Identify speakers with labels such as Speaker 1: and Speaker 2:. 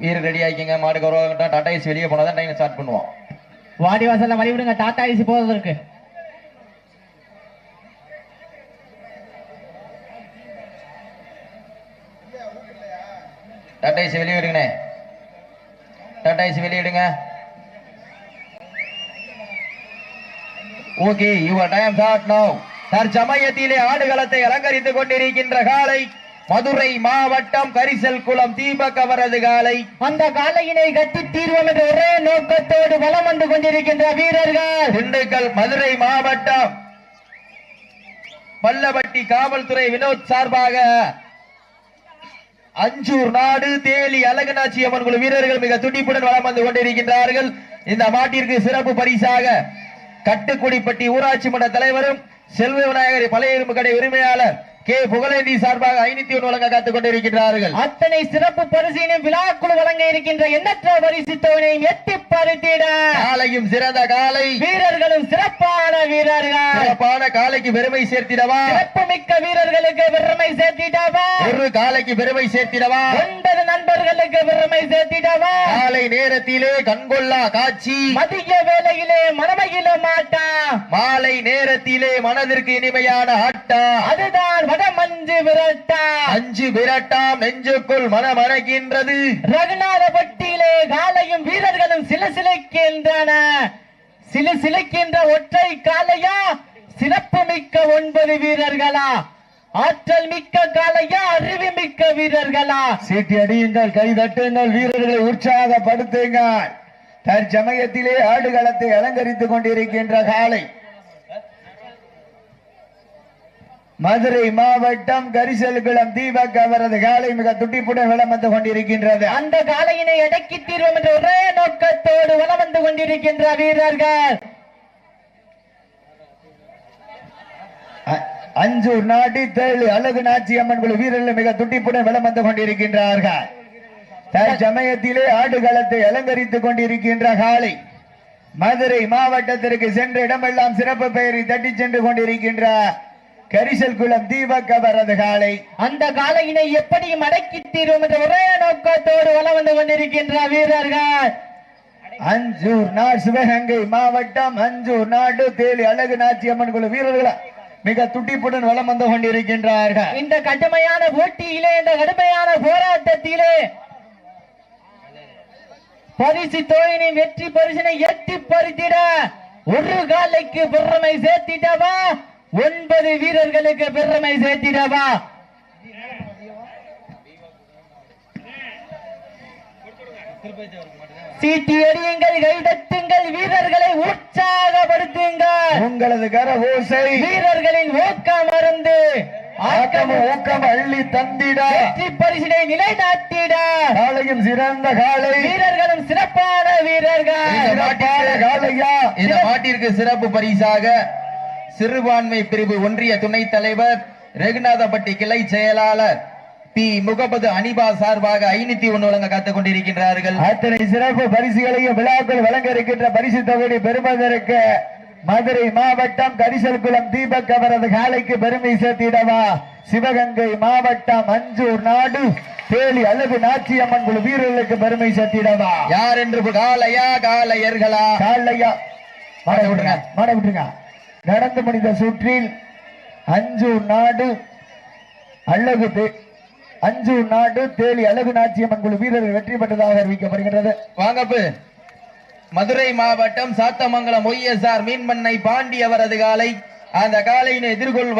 Speaker 1: வீரர் ரெடி ஆகிக்கங்க. மாடு கௌரவம் டாடா ஏசி வெளியே போனாதான் டைம் ஸ்டார்ட் பண்ணுவோம்.
Speaker 2: வாடி வாசல்ல வழி விடுங்க டாடா ஏசி போவதற்கு.
Speaker 1: டாடா ஏசி வெளியே விடுங்கண்ணே. டாடா ஏசி வெளியிடுங்க. Okay, your time start now. தற்சமயத்திலே ஆடுகளத்தை அலங்கரித்துக் கொண்டிருக்கின்ற காலை மதுரை மாவட்டம் கரிசல் குளம் தீபக் அவரது காலை.
Speaker 2: அந்த காலையினை கட்டி தீர்வோம் என்ற ஒரே நோக்கத்தோடு வலம் வந்து கொண்டிருக்கின்ற வீரர்கள்
Speaker 1: திண்டுக்கல் மதுரை மாவட்டம் பல்லவட்டி காவல்துறை வினோத் சார்பாக அஞ்சூர் நாடு தேலி அழகநாச்சி அம்மன் குழு வீரர்கள் மிக துடிப்புடன் வலம் வந்து கொண்டிருக்கின்றார்கள். இந்த மாட்டிற்கு சிறப்பு பரிசாக கட்டுக்குடிப்பட்டி ஊராட்சி மன்ற தலைவரும் செல்வ விநாயகர் பழைய இரும்பு கடை உரிமையாளர் கே புகழேந்தி சார்பாக 501 வழங்க காத்துக் கொண்டிருக்கிறார்கள்.
Speaker 2: அத்தனை சிறப்பு பரிசினையும் விழாக்குழு வழங்க இருக்கின்ற எண்ணற்ற பரிசு தொகையையும் எட்டி பறித்திட
Speaker 1: காலையும் சிறந்த காலை,
Speaker 2: வீரர்களும் சிறப்பான வீரர்கள்.
Speaker 1: சிறப்பான காலைக்கு பெருமை சேர்த்திடவா,
Speaker 2: சிறப்பு மிக்க வீரர்களுக்கு பெருமை சேர்த்திடவா,
Speaker 1: ஒரு காலைக்கு பெருமை சேர்த்திடவா,
Speaker 2: 9 நண்பர்களுக்கு பெருமை சேர்த்திடவா.
Speaker 1: காலை நேரத்திலே கண்கொள்ளா காட்சி,
Speaker 2: மதிய வேளையிலே மனமகிழ மாட்டா,
Speaker 1: மாலை நேரத்திலே மனதிற்கு இனிமையான ஆட்டா,
Speaker 2: அதுதான் வடமஞ்சு விரட்டா.
Speaker 1: அஞ்சு விரட்டாம் நெஞ்சுக்குள் மனமணக்கின்றது.
Speaker 2: ரகுநாதபட்டியிலே காலையும் வீரர்களும் சிலசிலைக்கின்றன. சிலசிலைக்கின்ற ஒற்றை காலையா, சிறப்பு மிக்க 9 வீரர்களா, ஆற்றல் மிக்க காலையா, அறிவு மிக்க வீரர்களா?
Speaker 1: சீட்டி அடியுங்கள், கை தட்டுங்கள், வீரர்களை உற்சாகப்படுத்துங்கள். தற்சமயத்திலே ஆடுகளத்தை அலங்கரித்துக் கொண்டிருக்கின்ற காலை மதுரை மாவட்டம் கரிசல்குளம் தீபக் அவரது காலை மிக துடிப்புடன் வலம் வந்து கொண்டிருக்கின்றது.
Speaker 2: அந்த காலையினை அடக்கி தீர்வோம் என்ற ஒரே நோக்கத்தோடு வலம் வந்து கொண்டிருக்கின்ற வீரர்கள்
Speaker 1: அஞ்சூர் நாடு தேழு அழகு நாச்சி அம்மன் குழு வீரர்கள் மிக துடிப்புடன் வலம் வந்து கொண்டிருக்கின்றார்கள். தற்சமயத்திலே ஆடுகளத்தை அலங்கரித்துக் கொண்டிருக்கின்ற காலை மதுரை மாவட்டத்திற்கு சென்ற இடமெல்லாம் சிறப்பு பெயரை தட்டி சென்று கொண்டிருக்கின்ற கரிசல் குளம் தீபக் அவரது காலை.
Speaker 2: அந்த காலையினை எப்படியும் அடக்கி தீர்வோம் என்ற ஒரே நோக்கத்தோடு வலம் வந்து கொண்டிருக்கின்ற வீரர்கள்
Speaker 1: அஞ்சூர் நாடு சிவகங்கை மாவட்டம் அஞ்சூர் நாடு தேலி அழகு நாச்சி அம்மன் குழு வீரர்கள் மிக துடிப்புடன் வலம் வந்து கொண்டிருக்கின்றார்கள்.
Speaker 2: இந்த கடுமையான போட்டியிலே, இந்த கடுமையான போராட்டத்திலே பரிசு தொகையினை வெற்றி பரிசினை எட்டி பறித்திட ஒரு காலைக்கு பெருமை சேர்த்திடவா, 9 வீரர்களுக்கு பெருமை சேர்த்திடவா? சீட்டி அடியுங்கள், கைதட்டுங்கள், வீரர்களை உற்சாகப்படுத்துங்கள்.
Speaker 1: உங்களது கர ஓசை
Speaker 2: வீரர்களின் ஊக்கம் மருந்து
Speaker 1: ஊக்கம் அள்ளி தந்திட
Speaker 2: வெற்றி பரிசினை நிலைநாட்டிட
Speaker 1: காலையும் சிறந்த காலை,
Speaker 2: வீரர்களும் சிறப்பான வீரர்கள்.
Speaker 1: காலையா இந்த மாட்டிற்கு சிறப்பு பரிசாக சிறுபான்மை பிரிவு ஒன்றிய துணைத் தலைவர் ரகுநாதபட்டி கிளை செயலாளர் பி முகமது அனிபா சார்பாக 501 வழங்க காத்துக் கொண்டிருக்கின்றார்கள். அத்தனை சிறப்பு பரிசுகளையும் விழாக்கள் வழங்க இருக்கின்ற பரிசு தொகை பெறுவதற்கு மதுரை மாவட்டம் கரிசல் குளம் தீபக் அவரது காலைக்கு பெருமை சேர்த்திடவா, சிவகங்கை மாவட்டம் அஞ்சூர் நாடு தேலி அழகு நாச்சி அம்மன் குழு வீரர்களுக்கு பெருமை சேர்த்திடவா. யார் என்று காலையா காலையர்களா? காலையா மாட விட்டுருங்க, மாட விட்டுருங்க. நடந்து முடிந்த சுற்றில் அஞ்சூர் நாடு தேலி அழகு நாச்சியம்மன் குழு வீரர்கள் வெற்றி பெற்றதாக அறிவிக்கப்படுகின்றது. வாங்கப்பு மதுரை மாவட்டம் சாத்தமங்கலம் OSR மீன்மண்ணை பாண்டி அவரது காலை. அந்த காலையினை எதிர்கொள்வது